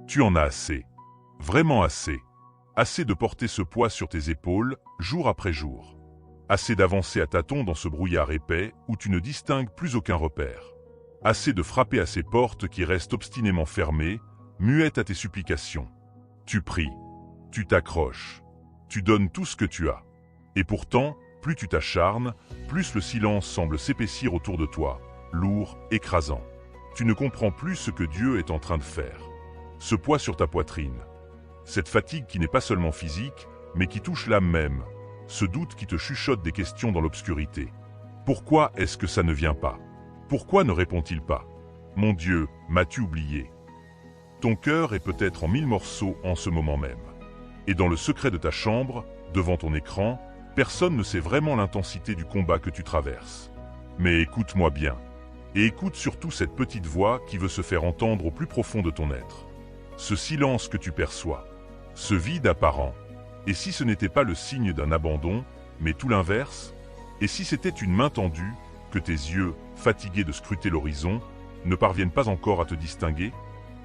Tu en as assez. Vraiment assez. Assez de porter ce poids sur tes épaules, jour après jour. Assez d'avancer à tâtons dans ce brouillard épais où tu ne distingues plus aucun repère. Assez de frapper à ces portes qui restent obstinément fermées, muettes à tes supplications. Tu pries. Tu t'accroches. Tu donnes tout ce que tu as. Et pourtant, plus tu t'acharnes, plus le silence semble s'épaissir autour de toi, lourd, écrasant. Tu ne comprends plus ce que Dieu est en train de faire. Ce poids sur ta poitrine. Cette fatigue qui n'est pas seulement physique, mais qui touche l'âme même. Ce doute qui te chuchote des questions dans l'obscurité. Pourquoi est-ce que ça ne vient pas? Pourquoi ne répond-il pas? Mon Dieu, m'as-tu oublié? Ton cœur est peut-être en 1000 morceaux en ce moment même. Et dans le secret de ta chambre, devant ton écran, personne ne sait vraiment l'intensité du combat que tu traverses. Mais écoute-moi bien. Et écoute surtout cette petite voix qui veut se faire entendre au plus profond de ton être. Ce silence que tu perçois. Ce vide apparent. Et si ce n'était pas le signe d'un abandon, mais tout l'inverse? Et si c'était une main tendue, que tes yeux, fatigués de scruter l'horizon, ne parviennent pas encore à te distinguer?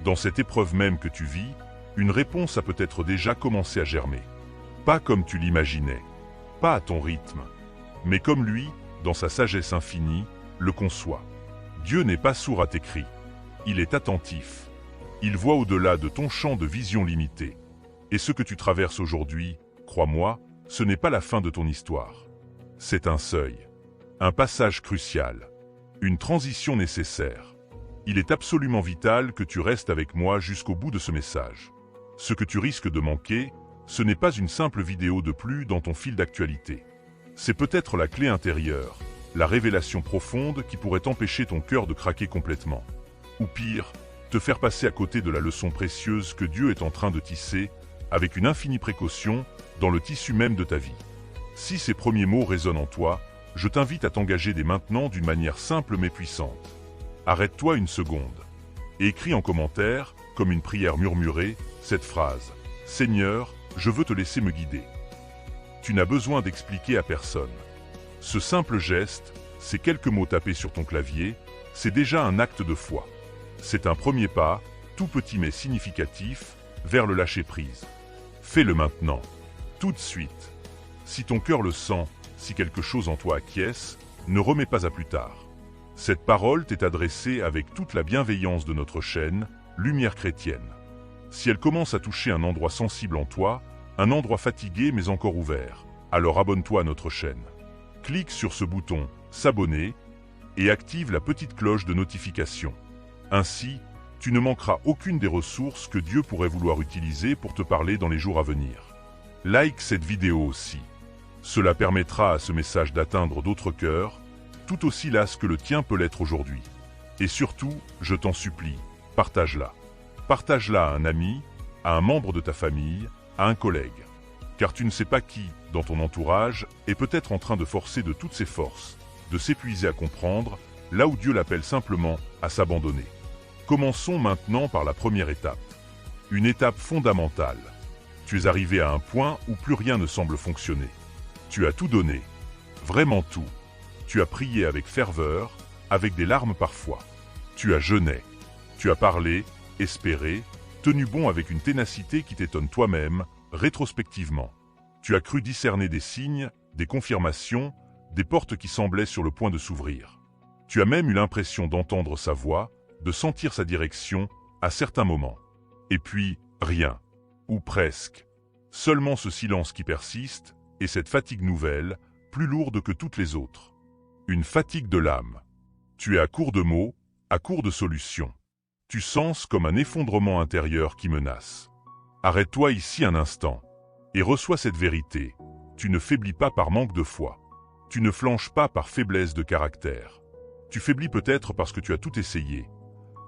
Dans cette épreuve même que tu vis, une réponse a peut-être déjà commencé à germer. Pas comme tu l'imaginais, pas à ton rythme, mais comme lui, dans sa sagesse infinie, le conçoit. Dieu n'est pas sourd à tes cris. Il est attentif. Il voit au-delà de ton champ de vision limité. Et ce que tu traverses aujourd'hui, crois-moi, ce n'est pas la fin de ton histoire. C'est un seuil, un passage crucial, une transition nécessaire. Il est absolument vital que tu restes avec moi jusqu'au bout de ce message. Ce que tu risques de manquer, ce n'est pas une simple vidéo de plus dans ton fil d'actualité. C'est peut-être la clé intérieure, la révélation profonde qui pourrait empêcher ton cœur de craquer complètement. Ou pire, te faire passer à côté de la leçon précieuse que Dieu est en train de tisser, avec une infinie précaution, dans le tissu même de ta vie. Si ces premiers mots résonnent en toi, je t'invite à t'engager dès maintenant d'une manière simple mais puissante. Arrête-toi une seconde. Et écris en commentaire, comme une prière murmurée, cette phrase. Seigneur, je veux te laisser me guider. Tu n'as besoin d'expliquer à personne. Ce simple geste, ces quelques mots tapés sur ton clavier, c'est déjà un acte de foi. C'est un premier pas, tout petit mais significatif, vers le lâcher-prise. Fais-le maintenant, tout de suite. Si ton cœur le sent, si quelque chose en toi acquiesce, ne remets pas à plus tard. Cette parole t'est adressée avec toute la bienveillance de notre chaîne, Lumière chrétienne. Si elle commence à toucher un endroit sensible en toi, un endroit fatigué mais encore ouvert, alors abonne-toi à notre chaîne. Clique sur ce bouton « S'abonner » et active la petite cloche de notification. Ainsi, tu ne manqueras aucune des ressources que Dieu pourrait vouloir utiliser pour te parler dans les jours à venir. Like cette vidéo aussi. Cela permettra à ce message d'atteindre d'autres cœurs, tout aussi las que le tien peut l'être aujourd'hui. Et surtout, je t'en supplie, partage-la. Partage-la à un ami, à un membre de ta famille, à un collègue. Car tu ne sais pas qui, dans ton entourage, est peut-être en train de forcer de toutes ses forces, de s'épuiser à comprendre, là où Dieu l'appelle simplement à s'abandonner. Commençons maintenant par la première étape. Une étape fondamentale. Tu es arrivé à un point où plus rien ne semble fonctionner. Tu as tout donné. Vraiment tout. Tu as prié avec ferveur, avec des larmes parfois. Tu as jeûné. Tu as parlé, espéré, tenu bon avec une ténacité qui t'étonne toi-même, rétrospectivement. Tu as cru discerner des signes, des confirmations, des portes qui semblaient sur le point de s'ouvrir. Tu as même eu l'impression d'entendre sa voix, de sentir sa direction, à certains moments. Et puis, rien. Ou presque. Seulement ce silence qui persiste, et cette fatigue nouvelle, plus lourde que toutes les autres. Une fatigue de l'âme. Tu es à court de mots, à court de solutions. Tu sens comme un effondrement intérieur qui menace. Arrête-toi ici un instant, et reçois cette vérité. Tu ne faiblis pas par manque de foi. Tu ne flanches pas par faiblesse de caractère. Tu faiblis peut-être parce que tu as tout essayé.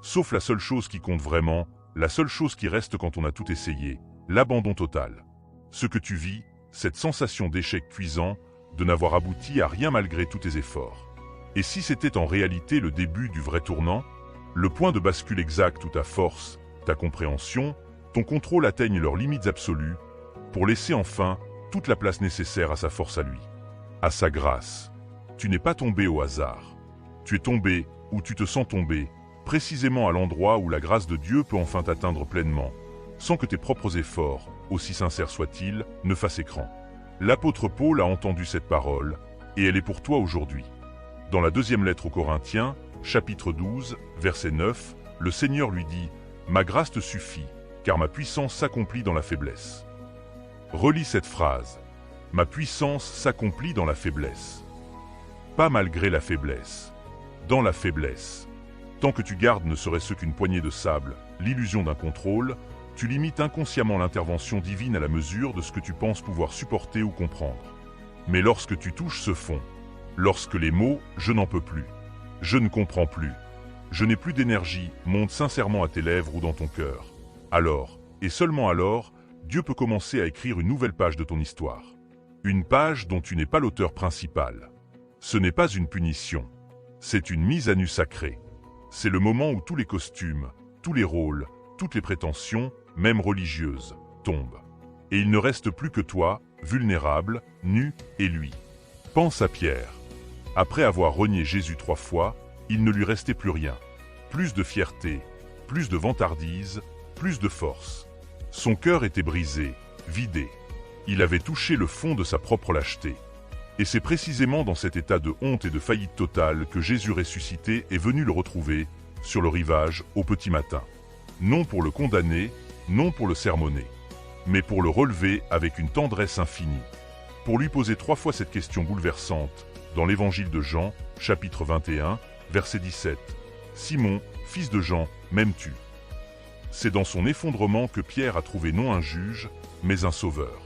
Sauf la seule chose qui compte vraiment, la seule chose qui reste quand on a tout essayé, l'abandon total. Ce que tu vis, cette sensation d'échec cuisant, de n'avoir abouti à rien malgré tous tes efforts. Et si c'était en réalité le début du vrai tournant, le point de bascule exact où ta force, ta compréhension, ton contrôle atteignent leurs limites absolues, pour laisser enfin toute la place nécessaire à sa force à lui, à sa grâce. Tu n'es pas tombé au hasard. Tu es tombé, ou tu te sens tombé, précisément à l'endroit où la grâce de Dieu peut enfin t'atteindre pleinement, sans que tes propres efforts, aussi sincères soient-ils, ne fassent écran. L'apôtre Paul a entendu cette parole, et elle est pour toi aujourd'hui. Dans la deuxième lettre aux Corinthiens, chapitre 12, verset 9, le Seigneur lui dit « Ma grâce te suffit, car ma puissance s'accomplit dans la faiblesse. » Relis cette phrase. « Ma puissance s'accomplit dans la faiblesse. » Pas malgré la faiblesse. Dans la faiblesse. Tant que tu gardes ne serait-ce qu'une poignée de sable, l'illusion d'un contrôle, tu limites inconsciemment l'intervention divine à la mesure de ce que tu penses pouvoir supporter ou comprendre. Mais lorsque tu touches ce fond, lorsque les mots « je n'en peux plus »,« je ne comprends plus »,« je n'ai plus d'énergie » montent sincèrement à tes lèvres ou dans ton cœur, alors, et seulement alors, Dieu peut commencer à écrire une nouvelle page de ton histoire. Une page dont tu n'es pas l'auteur principal. Ce n'est pas une punition, c'est une mise à nu sacrée. C'est le moment où tous les costumes, tous les rôles, toutes les prétentions, même religieuses, tombent. Et il ne reste plus que toi, vulnérable, nu, et lui. Pense à Pierre. Après avoir renié Jésus 3 fois, il ne lui restait plus rien. Plus de fierté, plus de vantardise, plus de force. Son cœur était brisé, vidé. Il avait touché le fond de sa propre lâcheté. Et c'est précisément dans cet état de honte et de faillite totale que Jésus ressuscité est venu le retrouver, sur le rivage, au petit matin. Non pour le condamner, non pour le sermonner, mais pour le relever avec une tendresse infinie. Pour lui poser 3 fois cette question bouleversante, dans l'évangile de Jean, chapitre 21, verset 17. « Simon, fils de Jean, m'aimes-tu » C'est dans son effondrement que Pierre a trouvé non un juge, mais un sauveur.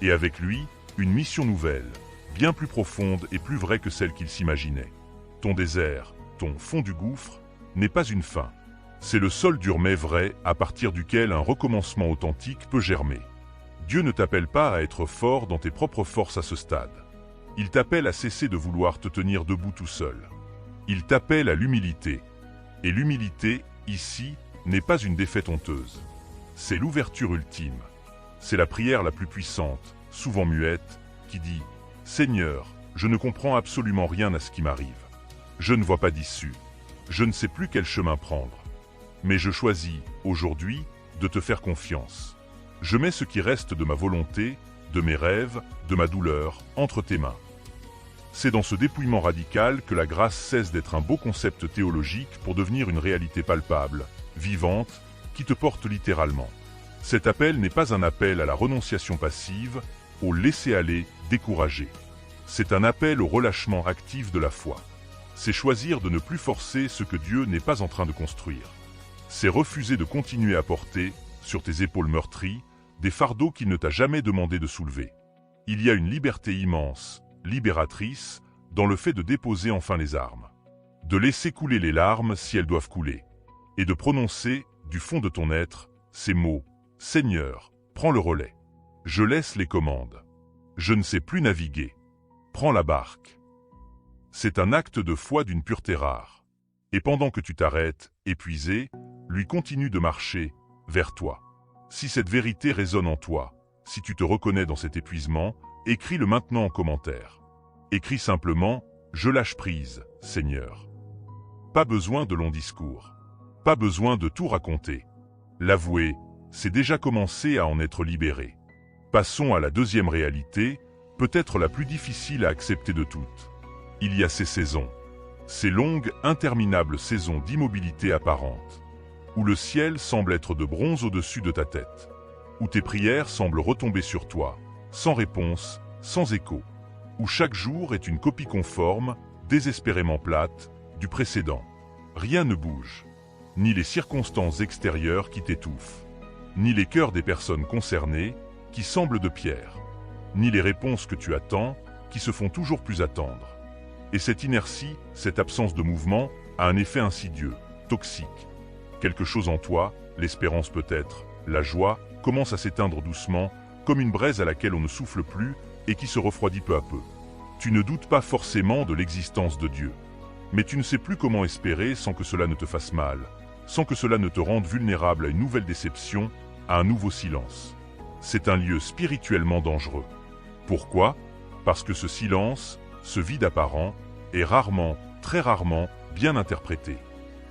Et avec lui, une mission nouvelle, bien plus profonde et plus vraie que celle qu'il s'imaginait. Ton désert, ton fond du gouffre, n'est pas une fin. C'est le sol dur mais vrai, à partir duquel un recommencement authentique peut germer. Dieu ne t'appelle pas à être fort dans tes propres forces à ce stade. Il t'appelle à cesser de vouloir te tenir debout tout seul. Il t'appelle à l'humilité. Et l'humilité, ici, n'est pas une défaite honteuse. C'est l'ouverture ultime. C'est la prière la plus puissante, souvent muette, qui dit « Seigneur, je ne comprends absolument rien à ce qui m'arrive. Je ne vois pas d'issue. Je ne sais plus quel chemin prendre. Mais je choisis, aujourd'hui, de te faire confiance. Je mets ce qui reste de ma volonté, de mes rêves, de ma douleur, entre tes mains. » C'est dans ce dépouillement radical que la grâce cesse d'être un beau concept théologique pour devenir une réalité palpable, vivante, qui te porte littéralement. Cet appel n'est pas un appel à la renonciation passive, au laisser-aller découragé. C'est un appel au relâchement actif de la foi. C'est choisir de ne plus forcer ce que Dieu n'est pas en train de construire. C'est refuser de continuer à porter, sur tes épaules meurtries, des fardeaux qu'il ne t'a jamais demandé de soulever. Il y a une liberté immense, libératrice, dans le fait de déposer enfin les armes. De laisser couler les larmes si elles doivent couler. Et de prononcer, du fond de ton être, ces mots « Seigneur, prends le relais. Je laisse les commandes. Je ne sais plus naviguer. Prends la barque. » C'est un acte de foi d'une pureté rare. Et pendant que tu t'arrêtes, épuisé, lui continue de marcher, vers toi. Si cette vérité résonne en toi, si tu te reconnais dans cet épuisement, écris-le maintenant en commentaire. Écris simplement « Je lâche prise, Seigneur ». Pas besoin de longs discours. Pas besoin de tout raconter. L'avouer, c'est déjà commencer à en être libéré. Passons à la deuxième réalité, peut-être la plus difficile à accepter de toutes. Il y a ces saisons. Ces longues, interminables saisons d'immobilité apparente. Où le ciel semble être de bronze au-dessus de ta tête. Où tes prières semblent retomber sur toi, sans réponse, sans écho. Où chaque jour est une copie conforme, désespérément plate, du précédent. Rien ne bouge. Ni les circonstances extérieures qui t'étouffent, ni les cœurs des personnes concernées, qui semblent de pierre, ni les réponses que tu attends, qui se font toujours plus attendre. Et cette inertie, cette absence de mouvement, a un effet insidieux, toxique. Quelque chose en toi, l'espérance peut-être, la joie, commence à s'éteindre doucement, comme une braise à laquelle on ne souffle plus et qui se refroidit peu à peu. Tu ne doutes pas forcément de l'existence de Dieu. Mais tu ne sais plus comment espérer sans que cela ne te fasse mal, sans que cela ne te rende vulnérable à une nouvelle déception, à un nouveau silence. C'est un lieu spirituellement dangereux. Pourquoi? Parce que ce silence, ce vide apparent, est rarement, très rarement, bien interprété.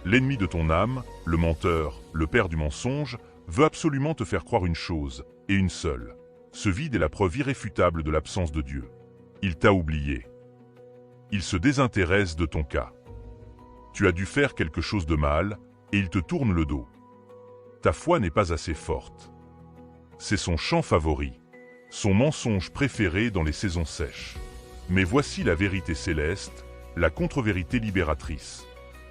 L'ennemi de ton âme, le menteur, le père du mensonge, veut absolument te faire croire une chose, et une seule. Ce vide est la preuve irréfutable de l'absence de Dieu. Il t'a oublié. Il se désintéresse de ton cas. Tu as dû faire quelque chose de mal, et il te tourne le dos. Ta foi n'est pas assez forte. C'est son chant favori, son mensonge préféré dans les saisons sèches. Mais voici la vérité céleste, la contre-vérité libératrice.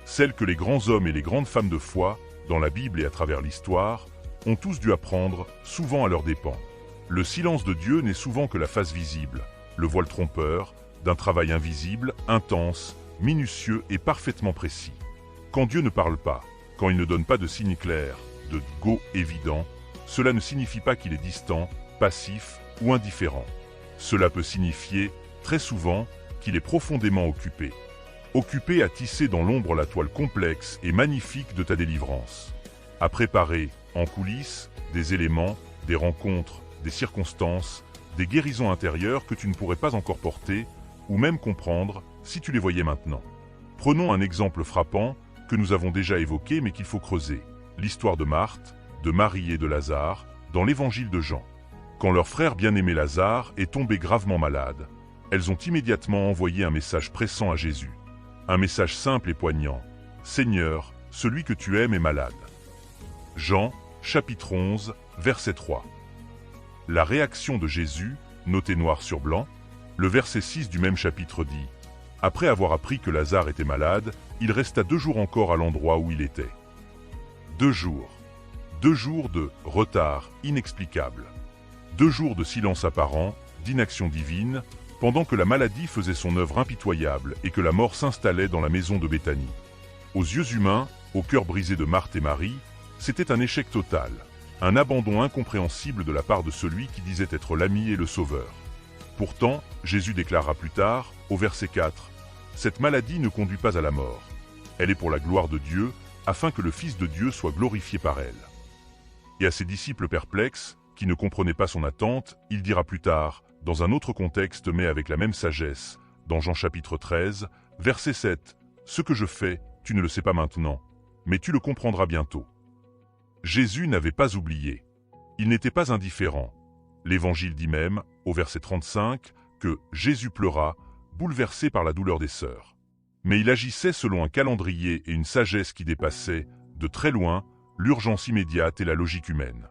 Celle que les grands hommes et les grandes femmes de foi, dans la Bible et à travers l'histoire, ont tous dû apprendre, souvent à leurs dépens. Le silence de Dieu n'est souvent que la face visible, le voile trompeur, d'un travail invisible, intense, minutieux et parfaitement précis. Quand Dieu ne parle pas, quand il ne donne pas de signe clair, de go évident, cela ne signifie pas qu'il est distant, passif ou indifférent. Cela peut signifier, très souvent, qu'il est profondément occupé. Occupé à tisser dans l'ombre la toile complexe et magnifique de ta délivrance. À préparer, en coulisses, des éléments, des rencontres, des circonstances, des guérisons intérieures que tu ne pourrais pas encore porter, ou même comprendre, si tu les voyais maintenant. Prenons un exemple frappant, que nous avons déjà évoqué mais qu'il faut creuser. L'histoire de Marthe, de Marie et de Lazare, dans l'évangile de Jean. Quand leur frère bien-aimé Lazare est tombé gravement malade, elles ont immédiatement envoyé un message pressant à Jésus. Un message simple et poignant. « Seigneur, celui que tu aimes est malade. » Jean, chapitre 11, verset 3. La réaction de Jésus, notée noir sur blanc, le verset 6 du même chapitre dit « Après avoir appris que Lazare était malade, il resta 2 jours encore à l'endroit où il était. » 2 jours. 2 jours de retard inexplicable. 2 jours de silence apparent, d'inaction divine, pendant que la maladie faisait son œuvre impitoyable et que la mort s'installait dans la maison de Béthanie. Aux yeux humains, au cœur brisé de Marthe et Marie, c'était un échec total, un abandon incompréhensible de la part de celui qui disait être l'ami et le sauveur. Pourtant, Jésus déclara plus tard, au verset 4, « Cette maladie ne conduit pas à la mort. Elle est pour la gloire de Dieu, afin que le Fils de Dieu soit glorifié par elle. » Et à ses disciples perplexes, qui ne comprenaient pas son attente, il dira plus tard, dans un autre contexte mais avec la même sagesse, dans Jean chapitre 13, verset 7, « Ce que je fais, tu ne le sais pas maintenant, mais tu le comprendras bientôt. » Jésus n'avait pas oublié. Il n'était pas indifférent. L'Évangile dit même, au verset 35, que Jésus pleura, bouleversé par la douleur des sœurs. Mais il agissait selon un calendrier et une sagesse qui dépassaient, de très loin, l'urgence immédiate et la logique humaine.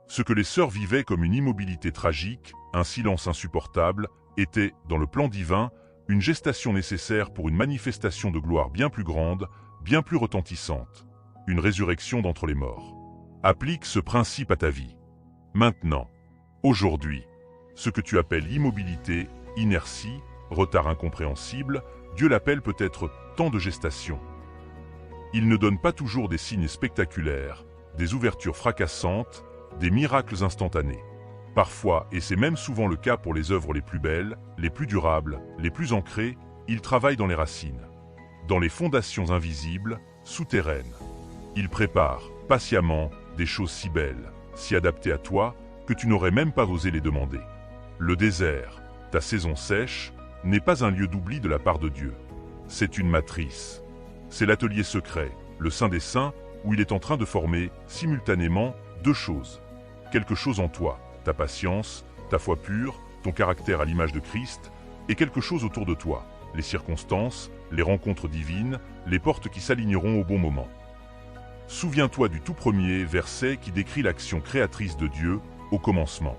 Ce que les sœurs vivaient comme une immobilité tragique, un silence insupportable, était, dans le plan divin, une gestation nécessaire pour une manifestation de gloire bien plus grande, bien plus retentissante. Une résurrection d'entre les morts. Applique ce principe à ta vie. Maintenant, aujourd'hui, ce que tu appelles immobilité, inertie, retard incompréhensible, Dieu l'appelle peut-être temps de gestation. Il ne donne pas toujours des signes spectaculaires, des ouvertures fracassantes, des miracles instantanés. Parfois, et c'est même souvent le cas pour les œuvres les plus belles, les plus durables, les plus ancrées, il travaille dans les racines, dans les fondations invisibles, souterraines. Il prépare, patiemment, des choses si belles, si adaptées à toi, que tu n'aurais même pas osé les demander. Le désert, ta saison sèche, n'est pas un lieu d'oubli de la part de Dieu. C'est une matrice. C'est l'atelier secret, le Saint des Saints, où il est en train de former, simultanément, 2 choses. Quelque chose en toi, ta patience, ta foi pure, ton caractère à l'image de Christ, et quelque chose autour de toi, les circonstances, les rencontres divines, les portes qui s'aligneront au bon moment. Souviens-toi du tout premier verset qui décrit l'action créatrice de Dieu, au commencement.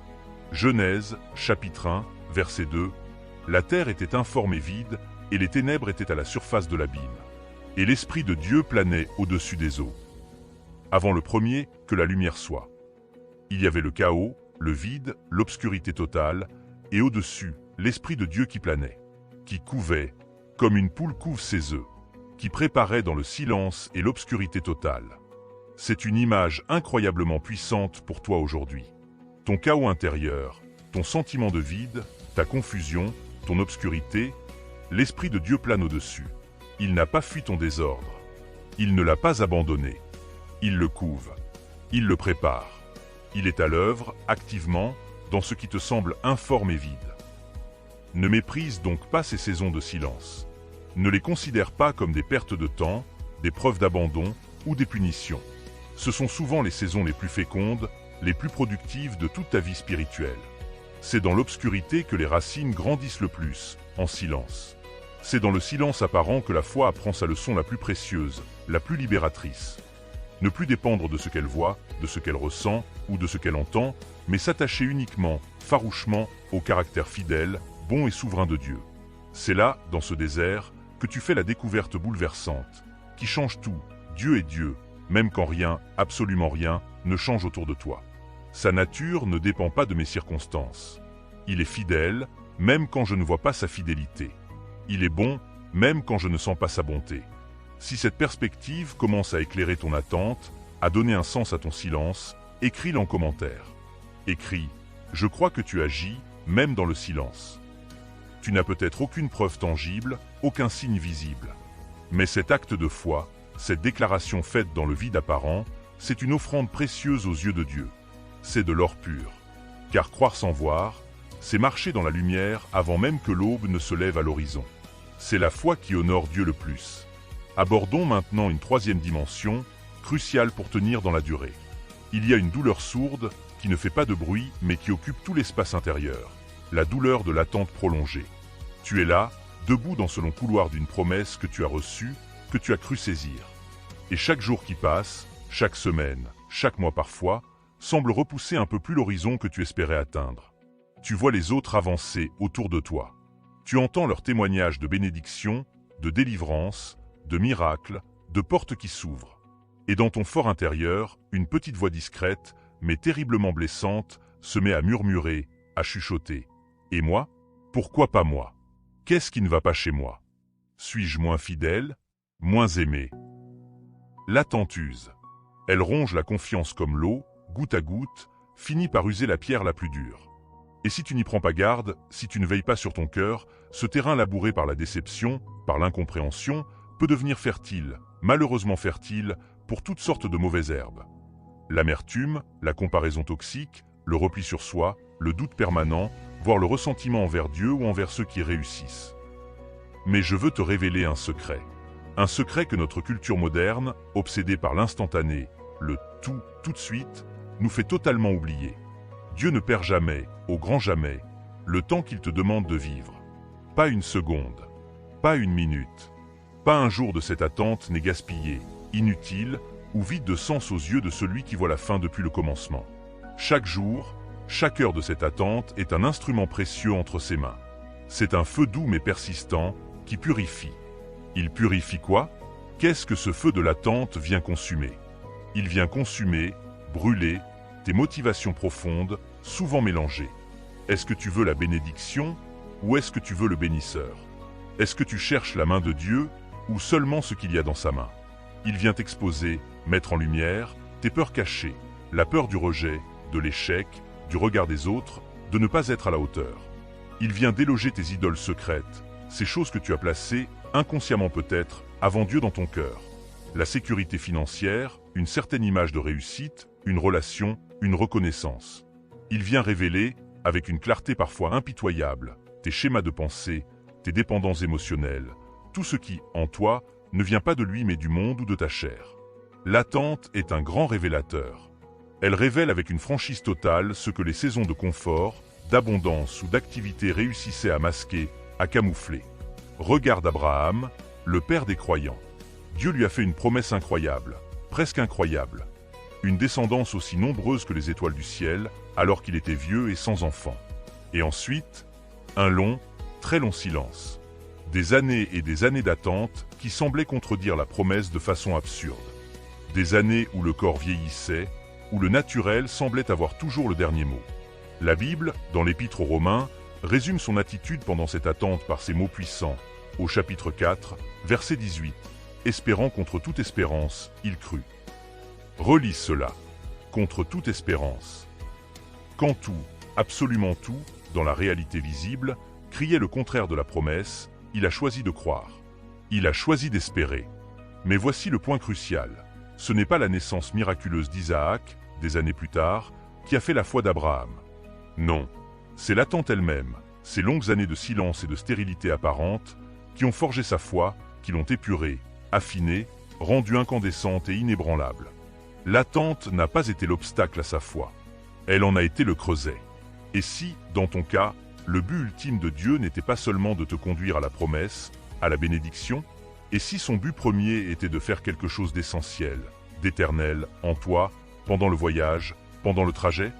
Genèse, chapitre 1, verset 2. La terre était informe et vide, et les ténèbres étaient à la surface de l'abîme. Et l'Esprit de Dieu planait au-dessus des eaux. Avant le premier, que la lumière soit. Il y avait le chaos, le vide, l'obscurité totale, et au-dessus, l'Esprit de Dieu qui planait, qui couvait, comme une poule couve ses œufs, qui préparait dans le silence et l'obscurité totale. C'est une image incroyablement puissante pour toi aujourd'hui. Ton chaos intérieur, ton sentiment de vide, ta confusion, ton obscurité, l'Esprit de Dieu plane au-dessus. Il n'a pas fui ton désordre. Il ne l'a pas abandonné. Il le couve. Il le prépare. Il est à l'œuvre, activement, dans ce qui te semble informe et vide. Ne méprise donc pas ces saisons de silence. Ne les considère pas comme des pertes de temps, des preuves d'abandon ou des punitions. Ce sont souvent les saisons les plus fécondes, les plus productives de toute ta vie spirituelle. C'est dans l'obscurité que les racines grandissent le plus, en silence. C'est dans le silence apparent que la foi apprend sa leçon la plus précieuse, la plus libératrice. Ne plus dépendre de ce qu'elle voit, de ce qu'elle ressent ou de ce qu'elle entend, mais s'attacher uniquement, farouchement, au caractère fidèle, bon et souverain de Dieu. C'est là, dans ce désert, que tu fais la découverte bouleversante, qui change tout. Dieu est Dieu, même quand rien, absolument rien, ne change autour de toi. Sa nature ne dépend pas de mes circonstances. Il est fidèle, même quand je ne vois pas sa fidélité. Il est bon, même quand je ne sens pas sa bonté. Si cette perspective commence à éclairer ton attente, à donner un sens à ton silence, écris-le en commentaire. Écris « Je crois que tu agis, même dans le silence ». Tu n'as peut-être aucune preuve tangible, aucun signe visible. Mais cet acte de foi, cette déclaration faite dans le vide apparent, c'est une offrande précieuse aux yeux de Dieu. C'est de l'or pur. Car croire sans voir, c'est marcher dans la lumière avant même que l'aube ne se lève à l'horizon. C'est la foi qui honore Dieu le plus. Abordons maintenant une troisième dimension, cruciale pour tenir dans la durée. Il y a une douleur sourde, qui ne fait pas de bruit, mais qui occupe tout l'espace intérieur. La douleur de l'attente prolongée. Tu es là, debout dans ce long couloir d'une promesse que tu as reçue, que tu as cru saisir. Et chaque jour qui passe, chaque semaine, chaque mois parfois, semble repousser un peu plus l'horizon que tu espérais atteindre. Tu vois les autres avancer autour de toi. Tu entends leurs témoignages de bénédiction, de délivrance, de miracles, de portes qui s'ouvrent. Et dans ton fort intérieur, une petite voix discrète, mais terriblement blessante, se met à murmurer, à chuchoter. Et moi? Pourquoi pas moi? Qu'est-ce qui ne va pas chez moi? Suis-je moins fidèle? Moins aimé? L'attente use. Elle ronge la confiance comme l'eau, goutte à goutte, finit par user la pierre la plus dure. Et si tu n'y prends pas garde, si tu ne veilles pas sur ton cœur, ce terrain labouré par la déception, par l'incompréhension, peut devenir fertile, malheureusement fertile, pour toutes sortes de mauvaises herbes. L'amertume, la comparaison toxique, le repli sur soi, le doute permanent, voire le ressentiment envers Dieu ou envers ceux qui réussissent. Mais je veux te révéler un secret. Un secret que notre culture moderne, obsédée par l'instantané, le tout de suite, nous fait totalement oublier. Dieu ne perd jamais, au grand jamais, le temps qu'il te demande de vivre. Pas une seconde, pas une minute, pas un jour de cette attente n'est gaspillé, inutile ou vide de sens aux yeux de celui qui voit la fin depuis le commencement. Chaque jour, chaque heure de cette attente est un instrument précieux entre ses mains. C'est un feu doux mais persistant qui purifie. Il purifie quoi? Qu'est-ce que ce feu de l'attente vient consumer? Il vient consumer, brûler, tes motivations profondes, souvent mélangées. Est-ce que tu veux la bénédiction ou est-ce que tu veux le bénisseur? Est-ce que tu cherches la main de Dieu ou seulement ce qu'il y a dans sa main? Il vient exposer, mettre en lumière, tes peurs cachées, la peur du rejet, de l'échec, du regard des autres, de ne pas être à la hauteur. Il vient déloger tes idoles secrètes, ces choses que tu as placées, inconsciemment peut-être, avant Dieu dans ton cœur. La sécurité financière, une certaine image de réussite, une relation, une reconnaissance. Il vient révéler, avec une clarté parfois impitoyable, tes schémas de pensée, tes dépendances émotionnelles, tout ce qui, en toi, ne vient pas de lui mais du monde ou de ta chair. L'attente est un grand révélateur. Elle révèle avec une franchise totale ce que les saisons de confort, d'abondance ou d'activité réussissaient à masquer, à camoufler. Regarde Abraham, le père des croyants. Dieu lui a fait une promesse incroyable, presque incroyable. Une descendance aussi nombreuse que les étoiles du ciel, alors qu'il était vieux et sans enfant. Et ensuite, un long, très long silence. Des années et des années d'attente qui semblaient contredire la promesse de façon absurde. Des années où le corps vieillissait, où le naturel semblait avoir toujours le dernier mot. La Bible, dans l'Épître aux Romains, résume son attitude pendant cette attente par ces mots puissants. Au chapitre 4, verset 18. Espérant contre toute espérance, il crut. Relis cela. Contre toute espérance. Quand tout, absolument tout, dans la réalité visible, criait le contraire de la promesse, il a choisi de croire. Il a choisi d'espérer. Mais voici le point crucial. Ce n'est pas la naissance miraculeuse d'Isaac, des années plus tard, qui a fait la foi d'Abraham. Non, c'est l'attente elle-même, ces longues années de silence et de stérilité apparente, qui ont forgé sa foi, qui l'ont épurée, affinée, rendue incandescente et inébranlable. L'attente n'a pas été l'obstacle à sa foi. Elle en a été le creuset. Et si, dans ton cas, le but ultime de Dieu n'était pas seulement de te conduire à la promesse, à la bénédiction, et si son but premier était de faire quelque chose d'essentiel, d'éternel, en toi, pendant le voyage, pendant le trajet,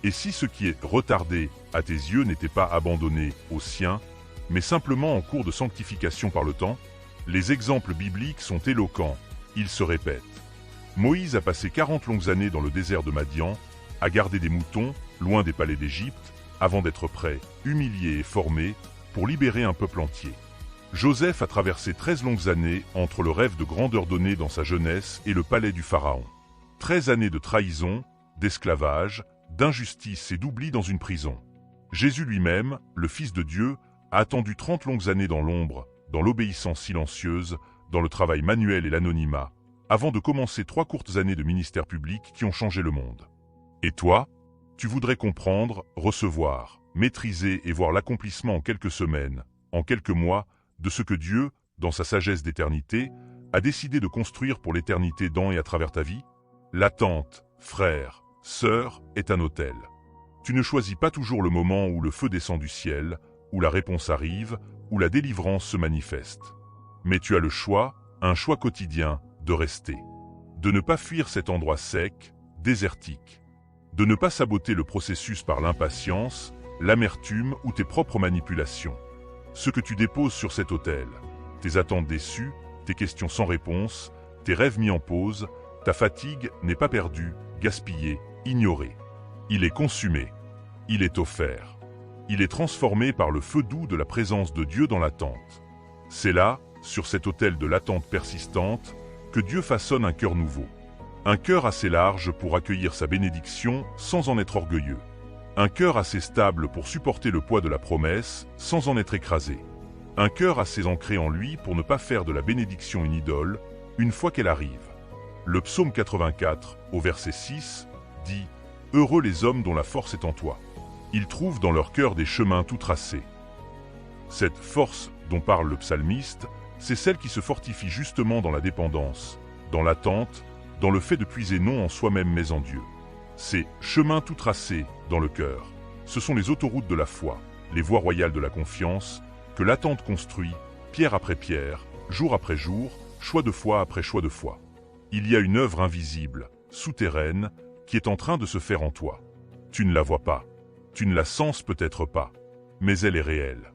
et si ce qui est retardé à tes yeux n'était pas abandonné aux siens, mais simplement en cours de sanctification par le temps, les exemples bibliques sont éloquents, ils se répètent. Moïse a passé 40 longues années dans le désert de Madian, à garder des moutons, loin des palais d'Égypte, avant d'être prêt, humilié et formé, pour libérer un peuple entier. Joseph a traversé 13 longues années entre le rêve de grandeur donné dans sa jeunesse et le palais du Pharaon. 13 années de trahison, d'esclavage, d'injustice et d'oubli dans une prison. Jésus lui-même, le Fils de Dieu, a attendu 30 longues années dans l'ombre, dans l'obéissance silencieuse, dans le travail manuel et l'anonymat, avant de commencer 3 courtes années de ministère public qui ont changé le monde. Et toi, tu voudrais comprendre, recevoir, maîtriser et voir l'accomplissement en quelques semaines, en quelques mois, de ce que Dieu, dans sa sagesse d'éternité, a décidé de construire pour l'éternité dans et à travers ta vie? L'attente, frère, sœur, est un autel. Tu ne choisis pas toujours le moment où le feu descend du ciel, où la réponse arrive, où la délivrance se manifeste. Mais tu as le choix, un choix quotidien, de rester. De ne pas fuir cet endroit sec, désertique. De ne pas saboter le processus par l'impatience, l'amertume ou tes propres manipulations. Ce que tu déposes sur cet autel, tes attentes déçues, tes questions sans réponse, tes rêves mis en pause, ta fatigue n'est pas perdue, gaspillée, ignorée. Il est consumé. Il est offert. Il est transformé par le feu doux de la présence de Dieu dans l'attente. C'est là, sur cet autel de l'attente persistante, que Dieu façonne un cœur nouveau. Un cœur assez large pour accueillir sa bénédiction sans en être orgueilleux. Un cœur assez stable pour supporter le poids de la promesse sans en être écrasé. Un cœur assez ancré en lui pour ne pas faire de la bénédiction une idole une fois qu'elle arrive. Le psaume 84, au verset 6, dit « Heureux les hommes dont la force est en toi. Ils trouvent dans leur cœur des chemins tout tracés. » Cette force dont parle le psalmiste, c'est celle qui se fortifie justement dans la dépendance, dans l'attente, dans le fait de puiser non en soi-même mais en Dieu. Ces chemins tout tracés dans le cœur, ce sont les autoroutes de la foi, les voies royales de la confiance, que l'attente construit, pierre après pierre, jour après jour, choix de foi après choix de foi. Il y a une œuvre invisible, souterraine, qui est en train de se faire en toi. Tu ne la vois pas, tu ne la sens peut-être pas, mais elle est réelle.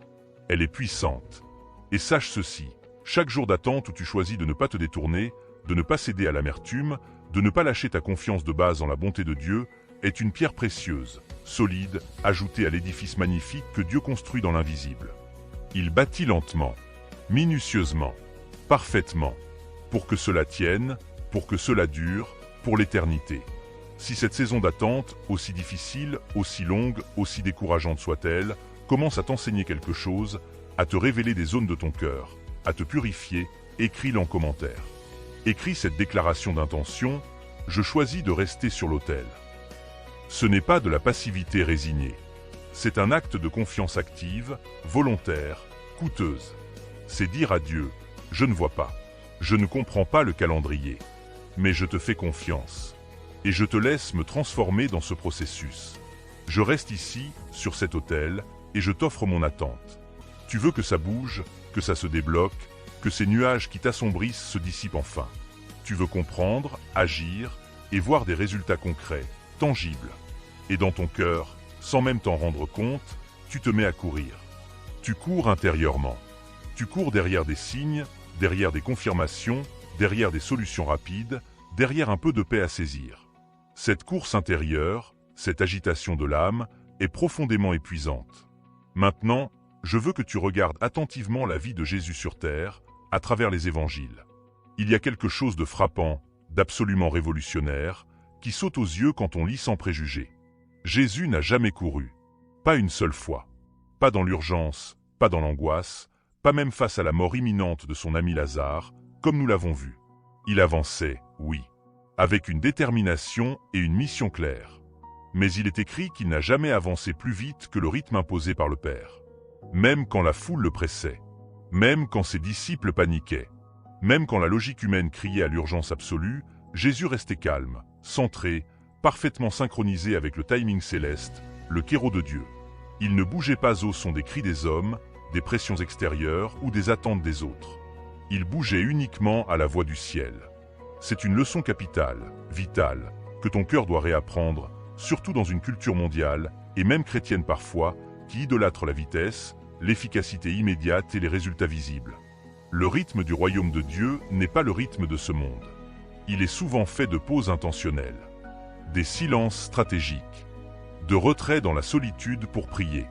Elle est puissante. Et sache ceci, chaque jour d'attente où tu choisis de ne pas te détourner, de ne pas céder à l'amertume, de ne pas lâcher ta confiance de base en la bonté de Dieu, est une pierre précieuse, solide, ajoutée à l'édifice magnifique que Dieu construit dans l'invisible. Il bâtit lentement, minutieusement, parfaitement, pour que cela tienne, pour que cela dure, pour l'éternité. Si cette saison d'attente, aussi difficile, aussi longue, aussi décourageante soit-elle, commence à t'enseigner quelque chose, à te révéler des zones de ton cœur, à te purifier, écris-le en commentaire. Écris cette déclaration d'intention, je choisis de rester sur l'autel. Ce n'est pas de la passivité résignée. C'est un acte de confiance active, volontaire, coûteuse. C'est dire à Dieu, je ne vois pas, je ne comprends pas le calendrier, mais je te fais confiance. Et je te laisse me transformer dans ce processus. Je reste ici, sur cet autel, et je t'offre mon attente. Tu veux que ça bouge, que ça se débloque, que ces nuages qui t'assombrissent se dissipent enfin. Tu veux comprendre, agir et voir des résultats concrets, tangibles. Et dans ton cœur, sans même t'en rendre compte, tu te mets à courir. Tu cours intérieurement. Tu cours derrière des signes, derrière des confirmations, derrière des solutions rapides, derrière un peu de paix à saisir. Cette course intérieure, cette agitation de l'âme, est profondément épuisante. Maintenant, je veux que tu regardes attentivement la vie de Jésus sur terre, à travers les évangiles. Il y a quelque chose de frappant, d'absolument révolutionnaire, qui saute aux yeux quand on lit sans préjugés. Jésus n'a jamais couru. Pas une seule fois. Pas dans l'urgence, pas dans l'angoisse, pas même face à la mort imminente de son ami Lazare, comme nous l'avons vu. Il avançait, oui, avec une détermination et une mission claire. Mais il est écrit qu'il n'a jamais avancé plus vite que le rythme imposé par le Père. Même quand la foule le pressait, même quand ses disciples paniquaient, même quand la logique humaine criait à l'urgence absolue, Jésus restait calme, centré, parfaitement synchronisé avec le timing céleste, le kéro de Dieu. Il ne bougeait pas au son des cris des hommes, des pressions extérieures ou des attentes des autres. Il bougeait uniquement à la voix du ciel. C'est une leçon capitale, vitale, que ton cœur doit réapprendre, surtout dans une culture mondiale, et même chrétienne parfois, qui idolâtre la vitesse, l'efficacité immédiate et les résultats visibles. Le rythme du royaume de Dieu n'est pas le rythme de ce monde. Il est souvent fait de pauses intentionnelles, des silences stratégiques, de retrait dans la solitude pour prier,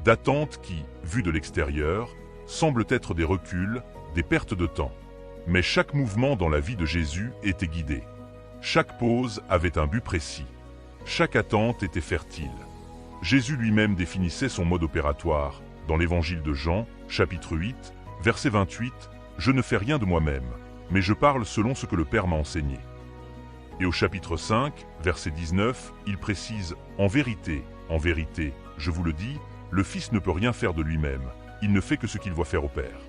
d'attentes qui, vues de l'extérieur, semblent être des reculs, des pertes de temps. Mais chaque mouvement dans la vie de Jésus était guidé. Chaque pause avait un but précis. Chaque attente était fertile. Jésus lui-même définissait son mode opératoire. Dans l'évangile de Jean, chapitre 8, verset 28, « Je ne fais rien de moi-même, mais je parle selon ce que le Père m'a enseigné. » Et au chapitre 5, verset 19, il précise « En vérité, je vous le dis, le Fils ne peut rien faire de lui-même, il ne fait que ce qu'il voit faire au Père. »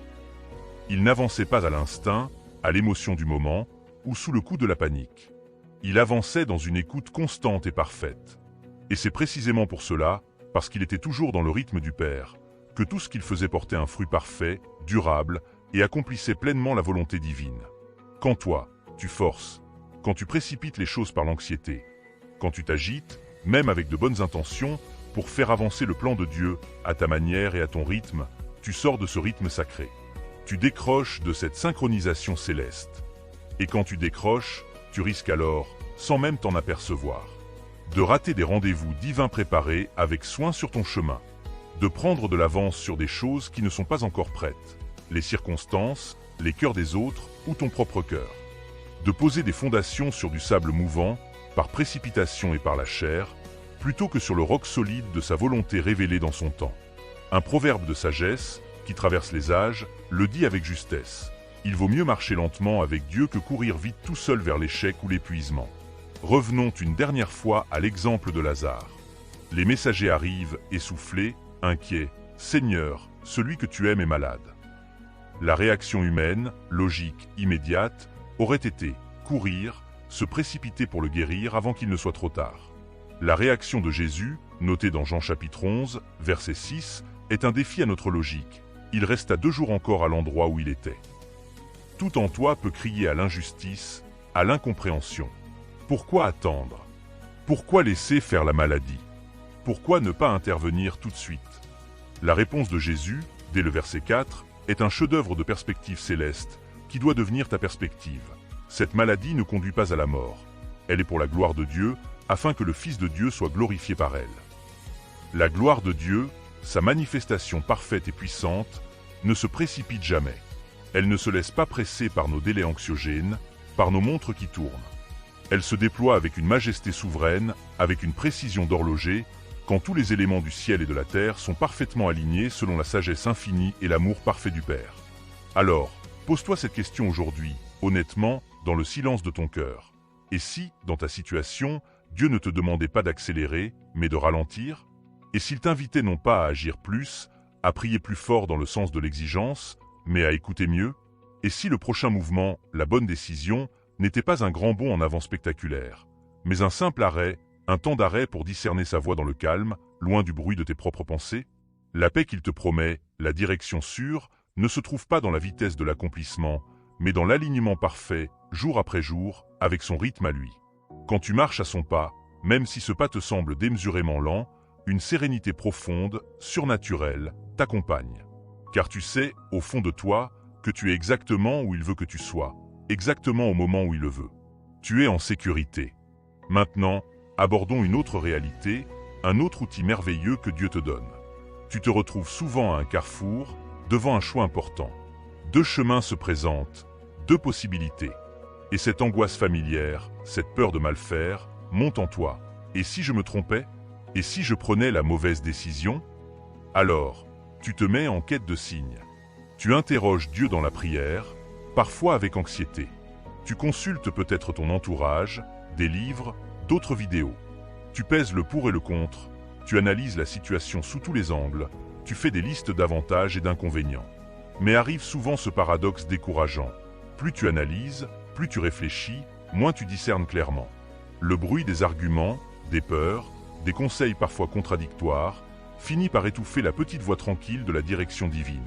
Il n'avançait pas à l'instinct, à l'émotion du moment, ou sous le coup de la panique. Il avançait dans une écoute constante et parfaite. Et c'est précisément pour cela, parce qu'il était toujours dans le rythme du Père, que tout ce qu'il faisait portait un fruit parfait, durable, et accomplissait pleinement la volonté divine. Quand toi, tu forces, quand tu précipites les choses par l'anxiété, quand tu t'agites, même avec de bonnes intentions, pour faire avancer le plan de Dieu, à ta manière et à ton rythme, tu sors de ce rythme sacré. Tu décroches de cette synchronisation céleste. Et quand tu décroches, tu risques alors, sans même t'en apercevoir, de rater des rendez-vous divins préparés avec soin sur ton chemin, de prendre de l'avance sur des choses qui ne sont pas encore prêtes, les circonstances, les cœurs des autres ou ton propre cœur, de poser des fondations sur du sable mouvant, par précipitation et par la chair, plutôt que sur le roc solide de sa volonté révélée dans son temps. Un proverbe de sagesse, qui traverse les âges, le dit avec justesse. Il vaut mieux marcher lentement avec Dieu que courir vite tout seul vers l'échec ou l'épuisement. Revenons une dernière fois à l'exemple de Lazare. Les messagers arrivent, essoufflés, inquiets. « Seigneur, celui que tu aimes est malade. » La réaction humaine, logique, immédiate, aurait été courir, se précipiter pour le guérir avant qu'il ne soit trop tard. La réaction de Jésus, notée dans Jean chapitre 11, verset 6, est un défi à notre logique. Il resta 2 jours encore à l'endroit où il était. Tout en toi peut crier à l'injustice, à l'incompréhension. Pourquoi attendre? Pourquoi laisser faire la maladie? Pourquoi ne pas intervenir tout de suite? La réponse de Jésus, dès le verset 4, est un chef-d'œuvre de perspective céleste qui doit devenir ta perspective. Cette maladie ne conduit pas à la mort. Elle est pour la gloire de Dieu, afin que le Fils de Dieu soit glorifié par elle. La gloire de Dieu, sa manifestation parfaite et puissante, ne se précipite jamais. Elle ne se laisse pas presser par nos délais anxiogènes, par nos montres qui tournent. Elle se déploie avec une majesté souveraine, avec une précision d'horloger, quand tous les éléments du ciel et de la terre sont parfaitement alignés selon la sagesse infinie et l'amour parfait du Père. Alors, pose-toi cette question aujourd'hui, honnêtement, dans le silence de ton cœur. Et si, dans ta situation, Dieu ne te demandait pas d'accélérer, mais de ralentir? Et s'il t'invitait non pas à agir plus, à prier plus fort dans le sens de l'exigence, mais à écouter mieux? Et si le prochain mouvement, la bonne décision, n'était pas un grand bond en avant spectaculaire, mais un simple arrêt, un temps d'arrêt pour discerner sa voix dans le calme, loin du bruit de tes propres pensées? La paix qu'il te promet, la direction sûre, ne se trouve pas dans la vitesse de l'accomplissement, mais dans l'alignement parfait, jour après jour, avec son rythme à lui. Quand tu marches à son pas, même si ce pas te semble démesurément lent, une sérénité profonde, surnaturelle, t'accompagne. Car tu sais, au fond de toi, que tu es exactement où il veut que tu sois, exactement au moment où il le veut. Tu es en sécurité. Maintenant, abordons une autre réalité, un autre outil merveilleux que Dieu te donne. Tu te retrouves souvent à un carrefour, devant un choix important. 2 chemins se présentent, 2 possibilités. Et cette angoisse familière, cette peur de mal faire, monte en toi. Et si je me trompais? Et si je prenais la mauvaise décision? Alors, tu te mets en quête de signes. Tu interroges Dieu dans la prière, parfois avec anxiété. Tu consultes peut-être ton entourage, des livres, d'autres vidéos. Tu pèses le pour et le contre, tu analyses la situation sous tous les angles, tu fais des listes d'avantages et d'inconvénients. Mais arrive souvent ce paradoxe décourageant. Plus tu analyses, plus tu réfléchis, moins tu discernes clairement. Le bruit des arguments, des peurs, des conseils parfois contradictoires, finit par étouffer la petite voix tranquille de la direction divine.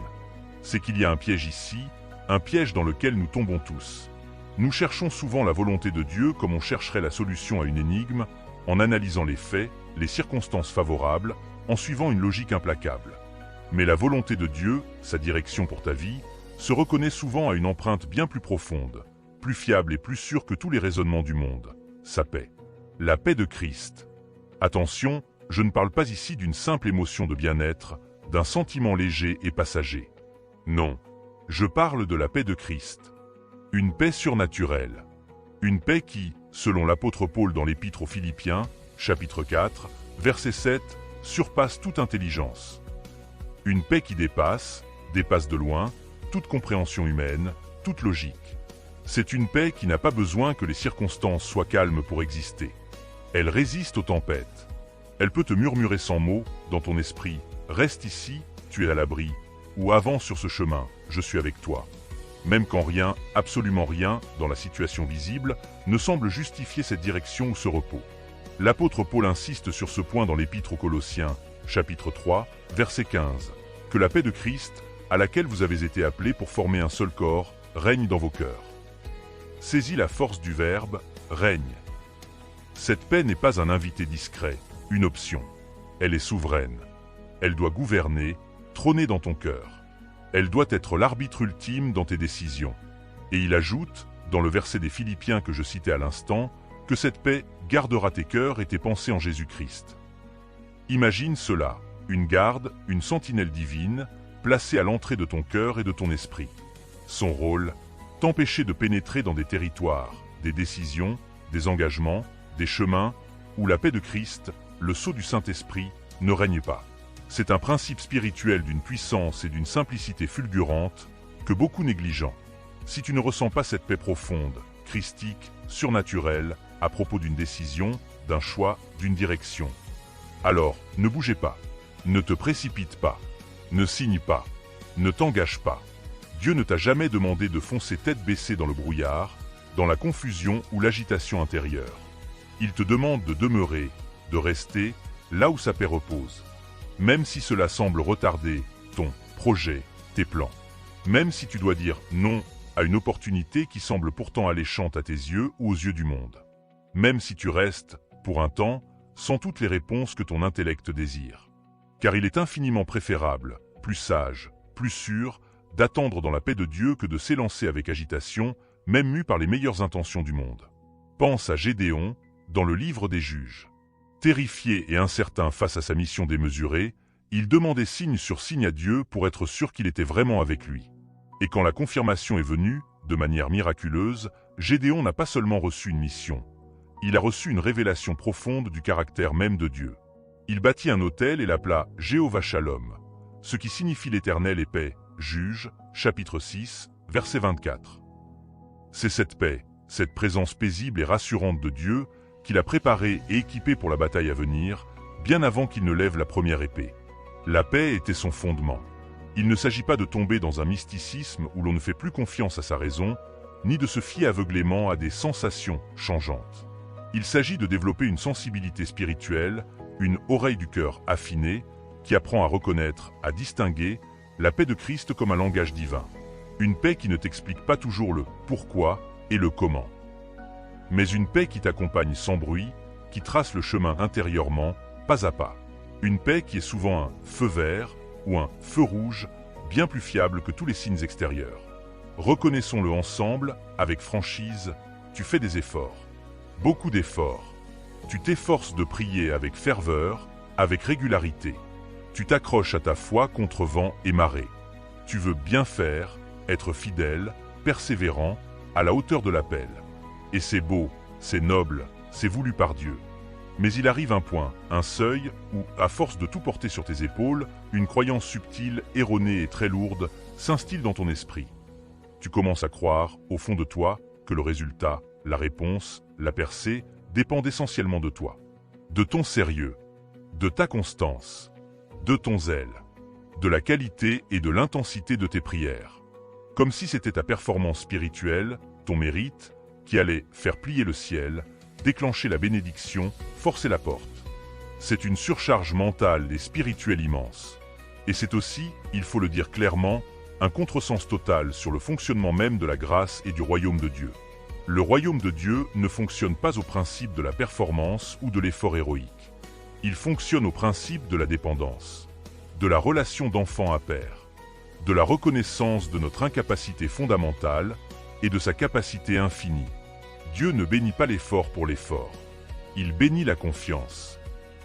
C'est qu'il y a un piège ici, un piège dans lequel nous tombons tous. Nous cherchons souvent la volonté de Dieu comme on chercherait la solution à une énigme, en analysant les faits, les circonstances favorables, en suivant une logique implacable. Mais la volonté de Dieu, sa direction pour ta vie, se reconnaît souvent à une empreinte bien plus profonde, plus fiable et plus sûre que tous les raisonnements du monde. Sa paix. La paix de Christ. Attention, je ne parle pas ici d'une simple émotion de bien-être, d'un sentiment léger et passager. Non, je parle de la paix de Christ. Une paix surnaturelle. Une paix qui, selon l'apôtre Paul dans l'Épître aux Philippiens, chapitre 4, verset 7, surpasse toute intelligence. Une paix qui dépasse de loin, toute compréhension humaine, toute logique. C'est une paix qui n'a pas besoin que les circonstances soient calmes pour exister. Elle résiste aux tempêtes. Elle peut te murmurer sans mots, dans ton esprit, « Reste ici, tu es à l'abri » ou « Avance sur ce chemin, je suis avec toi ». Même quand rien, absolument rien, dans la situation visible, ne semble justifier cette direction ou ce repos. L'apôtre Paul insiste sur ce point dans l'Épître aux Colossiens, chapitre 3, verset 15, que la paix de Christ, à laquelle vous avez été appelés pour former un seul corps, règne dans vos cœurs. Saisis la force du verbe « règne ». Cette paix n'est pas un invité discret, une option. Elle est souveraine. Elle doit gouverner, trôner dans ton cœur. Elle doit être l'arbitre ultime dans tes décisions. Et il ajoute, dans le verset des Philippiens que je citais à l'instant, que cette paix gardera tes cœurs et tes pensées en Jésus-Christ. Imagine cela, une garde, une sentinelle divine, placée à l'entrée de ton cœur et de ton esprit. Son rôle, t'empêcher de pénétrer dans des territoires, des décisions, des engagements, des chemins, où la paix de Christ, le sceau du Saint-Esprit, ne règne pas. C'est un principe spirituel d'une puissance et d'une simplicité fulgurante que beaucoup négligent. Si tu ne ressens pas cette paix profonde, christique, surnaturelle, à propos d'une décision, d'un choix, d'une direction, alors ne bougez pas, ne te précipite pas, ne signe pas, ne t'engage pas. Dieu ne t'a jamais demandé de foncer tête baissée dans le brouillard, dans la confusion ou l'agitation intérieure. Il te demande de demeurer, de rester, là où sa paix repose. Même si cela semble retarder ton projet, tes plans. Même si tu dois dire non à une opportunité qui semble pourtant alléchante à tes yeux ou aux yeux du monde. Même si tu restes, pour un temps, sans toutes les réponses que ton intellect désire. Car il est infiniment préférable, plus sage, plus sûr, d'attendre dans la paix de Dieu que de s'élancer avec agitation, même mu par les meilleures intentions du monde. Pense à Gédéon, dans le livre des Juges. Terrifié et incertain face à sa mission démesurée, il demandait signe sur signe à Dieu pour être sûr qu'il était vraiment avec lui. Et quand la confirmation est venue, de manière miraculeuse, Gédéon n'a pas seulement reçu une mission. Il a reçu une révélation profonde du caractère même de Dieu. Il bâtit un autel et l'appela Jéhovah Shalom, ce qui signifie l'Éternel et paix, Juges, chapitre 6, verset 24. C'est cette paix, cette présence paisible et rassurante de Dieu, qu'il a préparé et équipé pour la bataille à venir, bien avant qu'il ne lève la première épée. La paix était son fondement. Il ne s'agit pas de tomber dans un mysticisme où l'on ne fait plus confiance à sa raison, ni de se fier aveuglément à des sensations changeantes. Il s'agit de développer une sensibilité spirituelle, une oreille du cœur affinée, qui apprend à reconnaître, à distinguer la paix de Christ comme un langage divin. Une paix qui ne t'explique pas toujours le pourquoi et le comment. Mais une paix qui t'accompagne sans bruit, qui trace le chemin intérieurement, pas à pas. Une paix qui est souvent un feu vert ou un feu rouge, bien plus fiable que tous les signes extérieurs. Reconnaissons-le ensemble, avec franchise, tu fais des efforts. Beaucoup d'efforts. Tu t'efforces de prier avec ferveur, avec régularité. Tu t'accroches à ta foi contre vent et marée. Tu veux bien faire, être fidèle, persévérant, à la hauteur de l'appel. Et c'est beau, c'est noble, c'est voulu par Dieu. Mais il arrive un point, un seuil, où, à force de tout porter sur tes épaules, une croyance subtile, erronée et très lourde s'instille dans ton esprit. Tu commences à croire, au fond de toi, que le résultat, la réponse, la percée, dépendent essentiellement de toi. De ton sérieux, de ta constance, de ton zèle, de la qualité et de l'intensité de tes prières. Comme si c'était ta performance spirituelle, ton mérite, qui allait faire plier le ciel, déclencher la bénédiction, forcer la porte. C'est une surcharge mentale et spirituelle immense. Et c'est aussi, il faut le dire clairement, un contresens total sur le fonctionnement même de la grâce et du royaume de Dieu. Le royaume de Dieu ne fonctionne pas au principe de la performance ou de l'effort héroïque. Il fonctionne au principe de la dépendance, de la relation d'enfant à père, de la reconnaissance de notre incapacité fondamentale et de sa capacité infinie. Dieu ne bénit pas l'effort pour l'effort. Il bénit la confiance.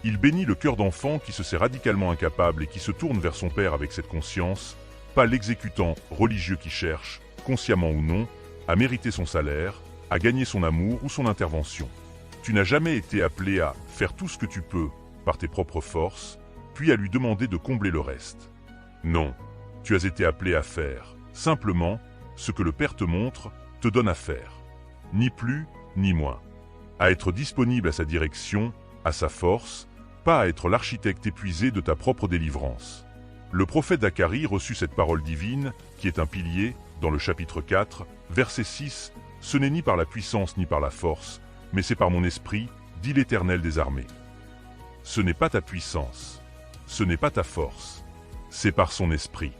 Il bénit le cœur d'enfant qui se sait radicalement incapable et qui se tourne vers son Père avec cette conscience, pas l'exécutant religieux qui cherche, consciemment ou non, à mériter son salaire, à gagner son amour ou son intervention. Tu n'as jamais été appelé à faire tout ce que tu peux, par tes propres forces, puis à lui demander de combler le reste. Non, tu as été appelé à faire, simplement, ce que le Père te montre, te donne à faire. Ni plus, ni moins. À être disponible à sa direction, à sa force, pas à être l'architecte épuisé de ta propre délivrance. Le prophète Zacharie reçut cette parole divine, qui est un pilier, dans le chapitre 4, verset 6, « Ce n'est ni par la puissance ni par la force, mais c'est par mon esprit, dit l'Éternel des armées. » Ce n'est pas ta puissance, ce n'est pas ta force, c'est par son esprit.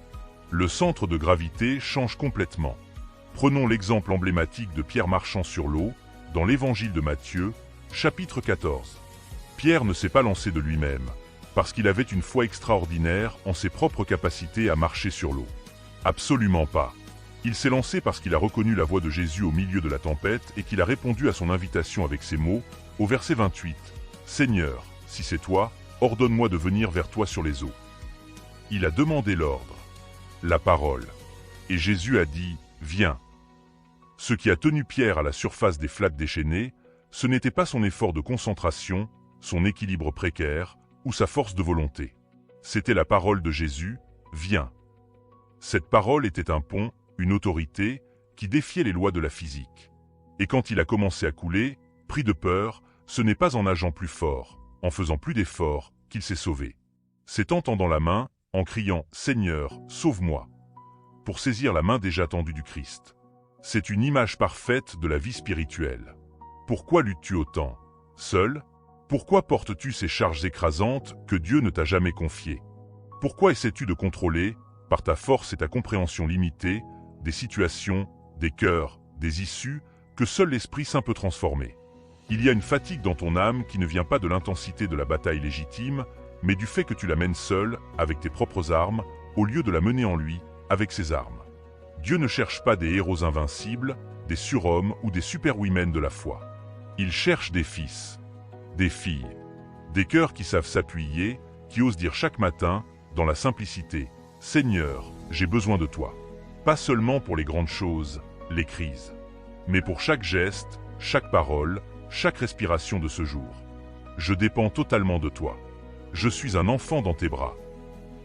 Le centre de gravité change complètement. Prenons l'exemple emblématique de Pierre marchant sur l'eau, dans l'évangile de Matthieu, chapitre 14. Pierre ne s'est pas lancé de lui-même, parce qu'il avait une foi extraordinaire en ses propres capacités à marcher sur l'eau. Absolument pas. Il s'est lancé parce qu'il a reconnu la voix de Jésus au milieu de la tempête et qu'il a répondu à son invitation avec ces mots, au verset 28. « Seigneur, si c'est toi, ordonne-moi de venir vers toi sur les eaux. » Il a demandé l'ordre, la parole. Et Jésus a dit « Viens ». Ce qui a tenu Pierre à la surface des flaques déchaînées, ce n'était pas son effort de concentration, son équilibre précaire ou sa force de volonté. C'était la parole de Jésus « Viens ». Cette parole était un pont, une autorité, qui défiait les lois de la physique. Et quand il a commencé à couler, pris de peur, ce n'est pas en nageant plus fort, en faisant plus d'efforts, qu'il s'est sauvé. C'est en tendant la main, en criant « Seigneur, sauve-moi » pour saisir la main déjà tendue du Christ. C'est une image parfaite de la vie spirituelle. Pourquoi luttes-tu autant? Seul? Pourquoi portes-tu ces charges écrasantes que Dieu ne t'a jamais confiées? Pourquoi essaies-tu de contrôler, par ta force et ta compréhension limitée, des situations, des cœurs, des issues, que seul l'Esprit Saint peut transformer? Il y a une fatigue dans ton âme qui ne vient pas de l'intensité de la bataille légitime, mais du fait que tu la mènes seul, avec tes propres armes, au lieu de la mener en lui, avec ses armes. Dieu ne cherche pas des héros invincibles, des surhommes ou des super-women de la foi. Il cherche des fils, des filles, des cœurs qui savent s'appuyer, qui osent dire chaque matin, dans la simplicité, « Seigneur, j'ai besoin de toi ». Pas seulement pour les grandes choses, les crises, mais pour chaque geste, chaque parole, chaque respiration de ce jour. Je dépends totalement de toi. Je suis un enfant dans tes bras.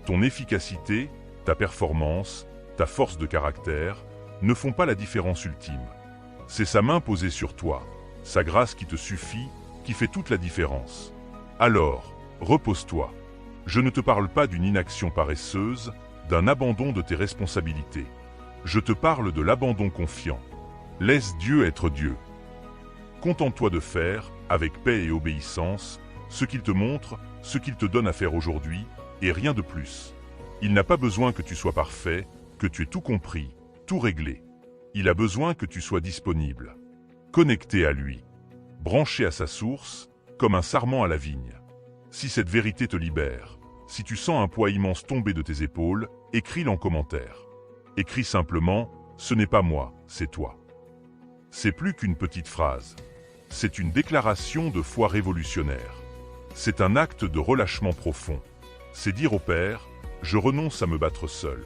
Ton efficacité, ta performance, ta force de caractère ne font pas la différence ultime. C'est sa main posée sur toi, sa grâce qui te suffit, qui fait toute la différence. Alors, repose-toi. Je ne te parle pas d'une inaction paresseuse, d'un abandon de tes responsabilités. Je te parle de l'abandon confiant. Laisse Dieu être Dieu. Contente-toi de faire, avec paix et obéissance, ce qu'il te montre, ce qu'il te donne à faire aujourd'hui, et rien de plus. Il n'a pas besoin que tu sois parfait, que tu aies tout compris, tout réglé. Il a besoin que tu sois disponible, connecté à lui, branché à sa source, comme un sarment à la vigne. Si cette vérité te libère, si tu sens un poids immense tomber de tes épaules, écris-le en commentaire. Écris simplement « Ce n'est pas moi, c'est toi ». C'est plus qu'une petite phrase. C'est une déclaration de foi révolutionnaire. C'est un acte de relâchement profond. C'est dire au Père « Je renonce à me battre seul.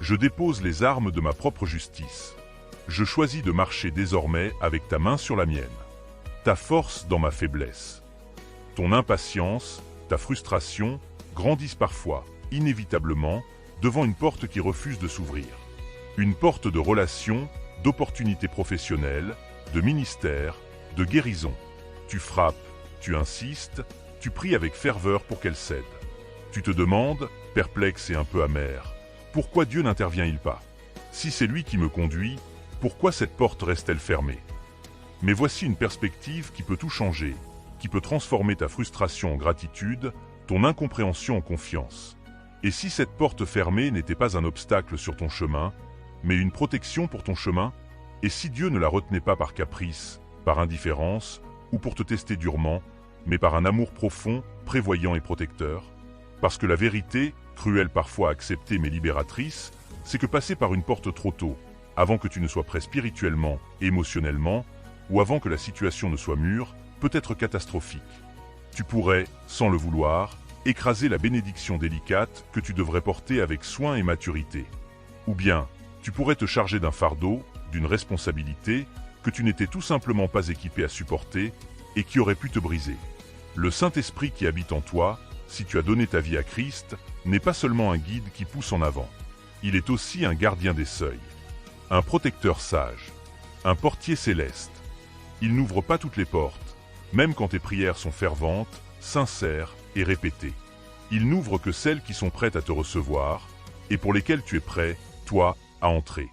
Je dépose les armes de ma propre justice. Je choisis de marcher désormais avec ta main sur la mienne. Ta force dans ma faiblesse. Ton impatience, ta frustration grandissent parfois, inévitablement, devant une porte qui refuse de s'ouvrir. Une porte de relations, d'opportunités professionnelles, de ministère, de guérison. Tu frappes, tu insistes, tu pries avec ferveur pour qu'elle cède. Tu te demandes, perplexe et un peu amer, pourquoi Dieu n'intervient-il pas? Si c'est lui qui me conduit, pourquoi cette porte reste-t-elle fermée? Mais voici une perspective qui peut tout changer, qui peut transformer ta frustration en gratitude, ton incompréhension en confiance. Et si cette porte fermée n'était pas un obstacle sur ton chemin, mais une protection pour ton chemin? Et si Dieu ne la retenait pas par caprice, par indifférence, ou pour te tester durement, mais par un amour profond, prévoyant et protecteur? Parce que la vérité, cruelle parfois à accepter mais libératrice, c'est que passer par une porte trop tôt, avant que tu ne sois prêt spirituellement, émotionnellement, ou avant que la situation ne soit mûre, peut être catastrophique. Tu pourrais, sans le vouloir, écraser la bénédiction délicate que tu devrais porter avec soin et maturité. Ou bien, tu pourrais te charger d'un fardeau, d'une responsabilité, que tu n'étais tout simplement pas équipé à supporter et qui aurait pu te briser. Le Saint-Esprit qui habite en toi, si tu as donné ta vie à Christ, n'est pas seulement un guide qui pousse en avant. Il est aussi un gardien des seuils, un protecteur sage, un portier céleste. Il n'ouvre pas toutes les portes, même quand tes prières sont ferventes, sincères et répétées. Il n'ouvre que celles qui sont prêtes à te recevoir et pour lesquelles tu es prêt, toi, à entrer.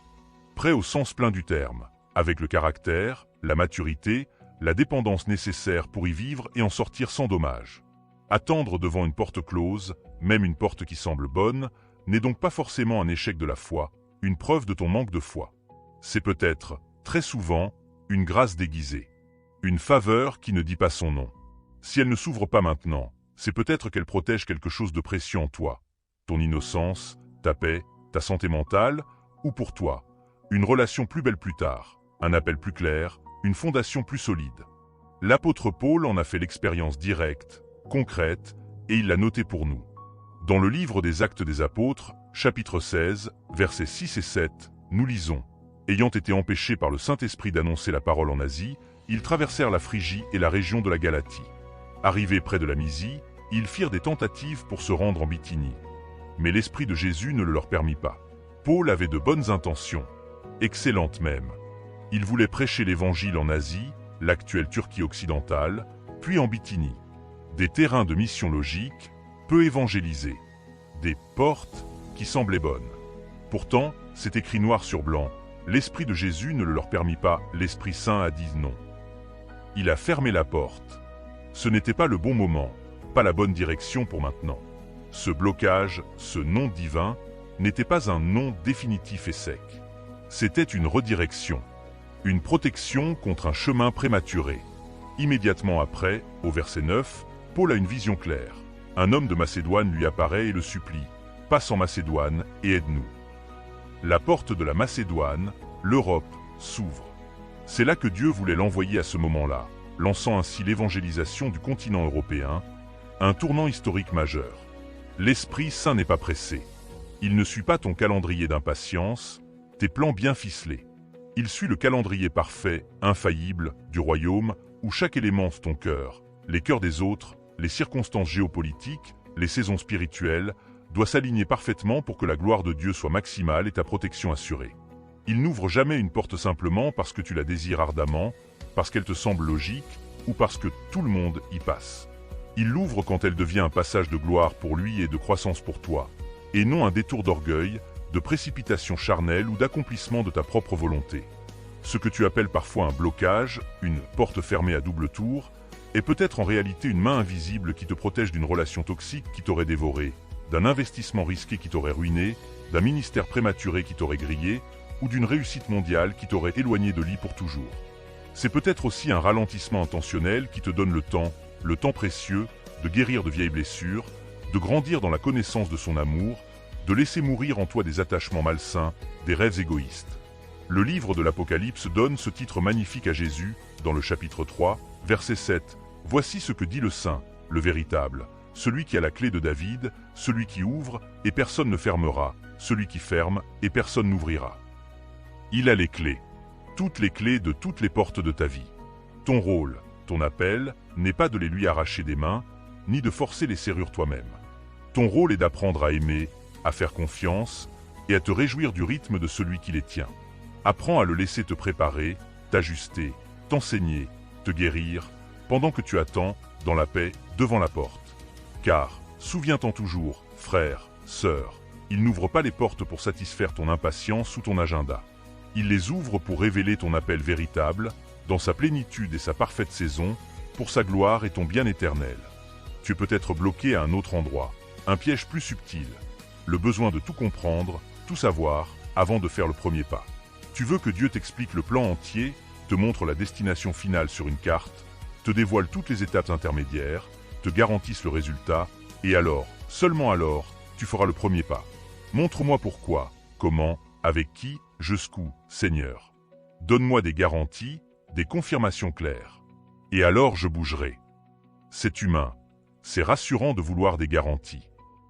Prêt au sens plein du terme, avec le caractère, la maturité, la dépendance nécessaire pour y vivre et en sortir sans dommage. Attendre devant une porte close, même une porte qui semble bonne, n'est donc pas forcément un échec de la foi, une preuve de ton manque de foi. C'est peut-être, très souvent, une grâce déguisée. Une faveur qui ne dit pas son nom. Si elle ne s'ouvre pas maintenant, c'est peut-être qu'elle protège quelque chose de précieux en toi. Ton innocence, ta paix, ta santé mentale, ou pour toi, une relation plus belle plus tard, un appel plus clair, une fondation plus solide. L'apôtre Paul en a fait l'expérience directe, concrète, et il l'a noté pour nous. Dans le livre des Actes des Apôtres, chapitre 16, versets 6 et 7, nous lisons « Ayant été empêchés par le Saint-Esprit d'annoncer la parole en Asie, ils traversèrent la Phrygie et la région de la Galatie. Arrivés près de la Mysie, ils firent des tentatives pour se rendre en Bithynie. Mais l'Esprit de Jésus ne le leur permit pas. Paul avait de bonnes intentions, excellentes même. Il voulait prêcher l'Évangile en Asie, l'actuelle Turquie occidentale, puis en Bithynie. Des terrains de mission logique, peu évangélisés. Des portes qui semblaient bonnes. Pourtant, c'est écrit noir sur blanc, l'Esprit de Jésus ne le leur permit pas, l'Esprit Saint a dit non. Il a fermé la porte. Ce n'était pas le bon moment, pas la bonne direction pour maintenant. Ce blocage, ce non divin, n'était pas un non définitif et sec. C'était une redirection, une protection contre un chemin prématuré. Immédiatement après, au verset 9, Paul a une vision claire. Un homme de Macédoine lui apparaît et le supplie « Passe en Macédoine et aide-nous ». La porte de la Macédoine, l'Europe, s'ouvre. C'est là que Dieu voulait l'envoyer à ce moment-là, lançant ainsi l'évangélisation du continent européen, un tournant historique majeur. L'Esprit Saint n'est pas pressé. Il ne suit pas ton calendrier d'impatience, tes plans bien ficelés. Il suit le calendrier parfait, infaillible, du royaume, où chaque élément de ton cœur, les cœurs des autres, les circonstances géopolitiques, les saisons spirituelles, doit s'aligner parfaitement pour que la gloire de Dieu soit maximale et ta protection assurée. Il n'ouvre jamais une porte simplement parce que tu la désires ardemment, parce qu'elle te semble logique, ou parce que tout le monde y passe. Il l'ouvre quand elle devient un passage de gloire pour lui et de croissance pour toi, et non un détour d'orgueil, de précipitation charnelle ou d'accomplissement de ta propre volonté. Ce que tu appelles parfois un blocage, une porte fermée à double tour, est peut-être en réalité une main invisible qui te protège d'une relation toxique qui t'aurait dévoré, d'un investissement risqué qui t'aurait ruiné, d'un ministère prématuré qui t'aurait grillé, ou d'une réussite mondiale qui t'aurait éloigné de lui pour toujours. C'est peut-être aussi un ralentissement intentionnel qui te donne le temps précieux, de guérir de vieilles blessures, de grandir dans la connaissance de son amour, de laisser mourir en toi des attachements malsains, des rêves égoïstes. Le livre de l'Apocalypse donne ce titre magnifique à Jésus, dans le chapitre 3, verset 7. « Voici ce que dit le Saint, le véritable, celui qui a la clé de David, celui qui ouvre, et personne ne fermera, celui qui ferme, et personne n'ouvrira. » Il a les clés, toutes les clés de toutes les portes de ta vie. Ton rôle, ton appel, n'est pas de les lui arracher des mains, ni de forcer les serrures toi-même. Ton rôle est d'apprendre à aimer, à faire confiance, et à te réjouir du rythme de celui qui les tient. Apprends à le laisser te préparer, t'ajuster, t'enseigner, te guérir, pendant que tu attends, dans la paix, devant la porte. Car, souviens-t'en toujours, frère, sœur, il n'ouvre pas les portes pour satisfaire ton impatience ou ton agenda. Il les ouvre pour révéler ton appel véritable, dans sa plénitude et sa parfaite saison, pour sa gloire et ton bien éternel. Tu es peut-être bloqué à un autre endroit, un piège plus subtil, le besoin de tout comprendre, tout savoir, avant de faire le premier pas. Tu veux que Dieu t'explique le plan entier, te montre la destination finale sur une carte, te dévoile toutes les étapes intermédiaires, te garantisse le résultat, et alors, seulement alors, tu feras le premier pas. Montre-moi pourquoi, comment, avec qui, jusqu'où, Seigneur. Donne-moi des garanties, des confirmations claires. Et alors je bougerai. C'est humain. C'est rassurant de vouloir des garanties.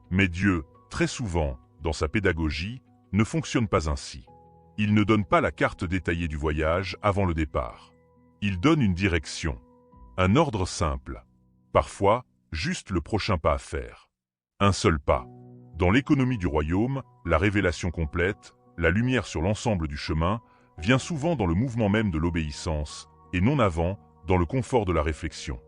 Mais Dieu, très souvent, dans sa pédagogie, ne fonctionne pas ainsi. Il ne donne pas la carte détaillée du voyage avant le départ. Il donne une direction, un ordre simple. Parfois, juste le prochain pas à faire. Un seul pas. Dans l'économie du royaume, la révélation complète, la lumière sur l'ensemble du chemin, vient souvent dans le mouvement même de l'obéissance, et non avant, dans le confort de la réflexion.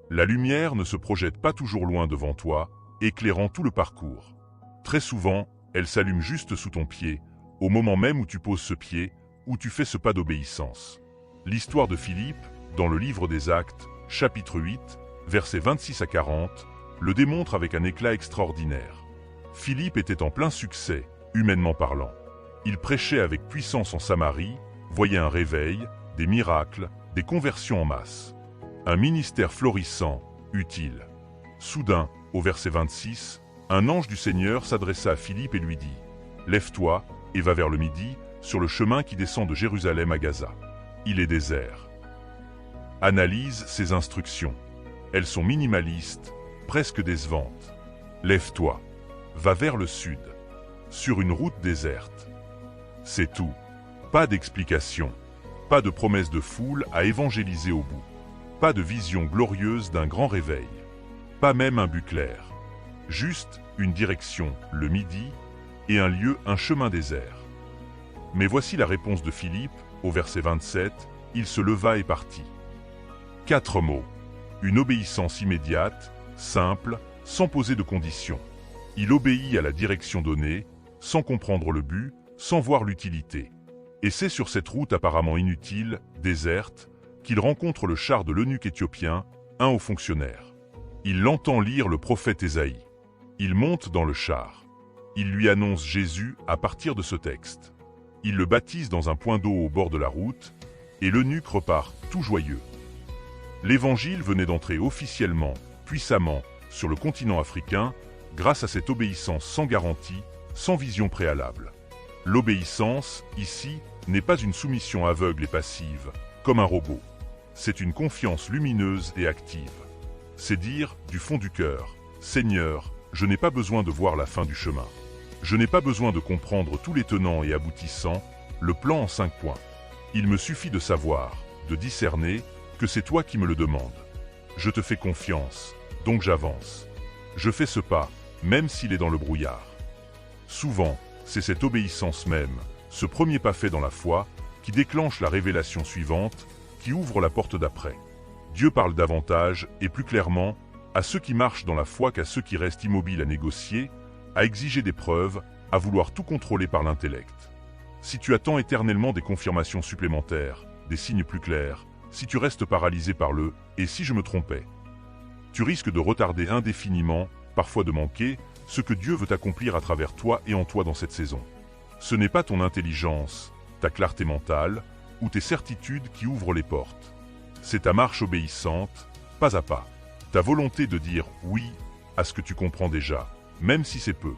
La lumière ne se projette pas toujours loin devant toi, éclairant tout le parcours. Très souvent, elle s'allume juste sous ton pied, au moment même où tu poses ce pied, où tu fais ce pas d'obéissance. L'histoire de Philippe, dans le livre des Actes, chapitre 8, versets 26 à 40, le démontre avec un éclat extraordinaire. Philippe était en plein succès, humainement parlant. Il prêchait avec puissance en Samarie, voyait un réveil, des miracles, des conversions en masse. Un ministère florissant, utile. Soudain, au verset 26, un ange du Seigneur s'adressa à Philippe et lui dit « Lève-toi et va vers le midi, sur le chemin qui descend de Jérusalem à Gaza. Il est désert. » Analyse ces instructions. Elles sont minimalistes, presque décevantes. Lève-toi, va vers le sud, sur une route déserte. C'est tout. Pas d'explication, pas de promesse de foule à évangéliser au bout, pas de vision glorieuse d'un grand réveil, pas même un but clair. Juste une direction, le midi, et un lieu, un chemin désert. Mais voici la réponse de Philippe, au verset 27, il se leva et partit. 4 mots. Une obéissance immédiate, simple, sans poser de conditions. Il obéit à la direction donnée, sans comprendre le but, sans voir l'utilité. Et c'est sur cette route apparemment inutile, déserte, qu'il rencontre le char de l'eunuque éthiopien, un haut fonctionnaire. Il l'entend lire le prophète Ésaïe. Il monte dans le char. Il lui annonce Jésus à partir de ce texte. Il le baptise dans un point d'eau au bord de la route, et l'eunuque repart tout joyeux. L'Évangile venait d'entrer officiellement, puissamment, sur le continent africain, grâce à cette obéissance sans garantie, sans vision préalable. L'obéissance, ici, n'est pas une soumission aveugle et passive, comme un robot. C'est une confiance lumineuse et active. C'est dire, du fond du cœur, « Seigneur, je n'ai pas besoin de voir la fin du chemin. Je n'ai pas besoin de comprendre tous les tenants et aboutissants, le plan en 5 points. Il me suffit de savoir, de discerner, que c'est toi qui me le demandes. Je te fais confiance, donc j'avance. Je fais ce pas, même s'il est dans le brouillard. » Souvent, c'est cette obéissance même, ce premier pas fait dans la foi, qui déclenche la révélation suivante, qui ouvre la porte d'après. Dieu parle davantage, et plus clairement, à ceux qui marchent dans la foi qu'à ceux qui restent immobiles à négocier, à exiger des preuves, à vouloir tout contrôler par l'intellect. Si tu attends éternellement des confirmations supplémentaires, des signes plus clairs, si tu restes paralysé par le « et si je me trompais », tu risques de retarder indéfiniment, parfois de manquer, ce que Dieu veut accomplir à travers toi et en toi dans cette saison. Ce n'est pas ton intelligence, ta clarté mentale ou tes certitudes qui ouvrent les portes. C'est ta marche obéissante, pas à pas. Ta volonté de dire « oui » à ce que tu comprends déjà, même si c'est peu.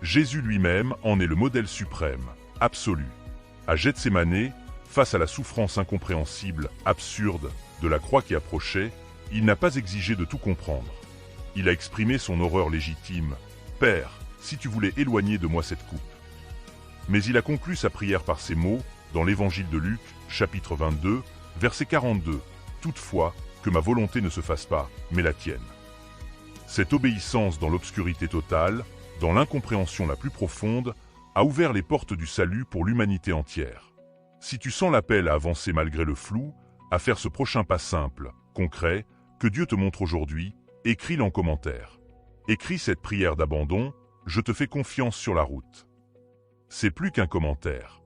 Jésus lui-même en est le modèle suprême, absolu. À Gethsémanée, face à la souffrance incompréhensible, absurde, de la croix qui approchait, il n'a pas exigé de tout comprendre. Il a exprimé son horreur légitime. « Père, si tu voulais éloigner de moi cette coupe. » Mais il a conclu sa prière par ces mots, dans l'évangile de Luc, chapitre 22, verset 42. « Toutefois, que ma volonté ne se fasse pas, mais la tienne. » Cette obéissance dans l'obscurité totale, dans l'incompréhension la plus profonde, a ouvert les portes du salut pour l'humanité entière. Si tu sens l'appel à avancer malgré le flou, à faire ce prochain pas simple, concret, que Dieu te montre aujourd'hui, écris-le en commentaire. Écris cette prière d'abandon, je te fais confiance sur la route. C'est plus qu'un commentaire.